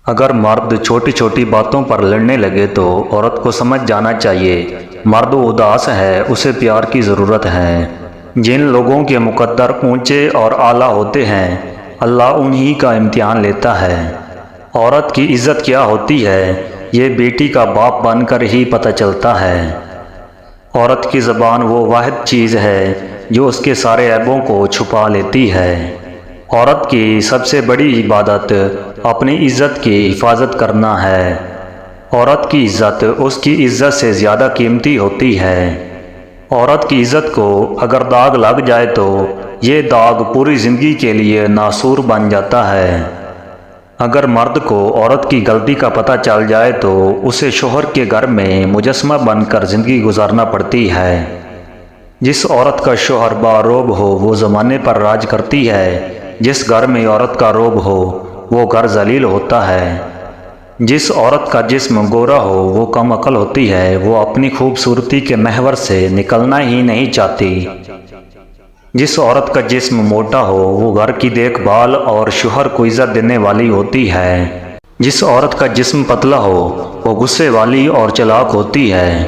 اگر مرد چھوٹی چھوٹی باتوں پر لڑنے لگے تو عورت کو سمجھ جانا چاہیے مرد اداس ہے، اسے پیار کی ضرورت ہے۔ جن لوگوں کے مقدر اونچے اور اعلیٰ ہوتے ہیں اللہ انہی کا امتحان لیتا ہے۔ عورت کی عزت کیا ہوتی ہے یہ بیٹی کا باپ بن کر ہی پتہ چلتا ہے۔ عورت کی زبان وہ واحد چیز ہے جو اس کے سارے عیبوں کو چھپا لیتی ہے۔ عورت کی سب سے بڑی عبادت اپنی عزت کی حفاظت کرنا ہے۔ عورت کی عزت اس کی عزت سے زیادہ قیمتی ہوتی ہے۔ عورت کی عزت کو اگر داغ لگ جائے تو یہ داغ پوری زندگی کے لیے ناسور بن جاتا ہے۔ اگر مرد کو عورت کی غلطی کا پتہ چل جائے تو اسے شوہر کے گھر میں مجسمہ بن کر زندگی گزارنا پڑتی ہے۔ جس عورت کا شوہر باروب ہو وہ زمانے پر راج کرتی ہے، جس گھر میں عورت کا روب ہو وہ گھر ذلیل ہوتا ہے۔ جس عورت کا جسم گورا ہو وہ کم عقل ہوتی ہے، وہ اپنی خوبصورتی کے محور سے نکلنا ہی نہیں چاہتی۔ جس عورت کا جسم موٹا ہو وہ گھر کی دیکھ بھال اور شوہر کو عزت دینے والی ہوتی ہے۔ جس عورت کا جسم پتلا ہو وہ غصے والی اور چلاک ہوتی ہے۔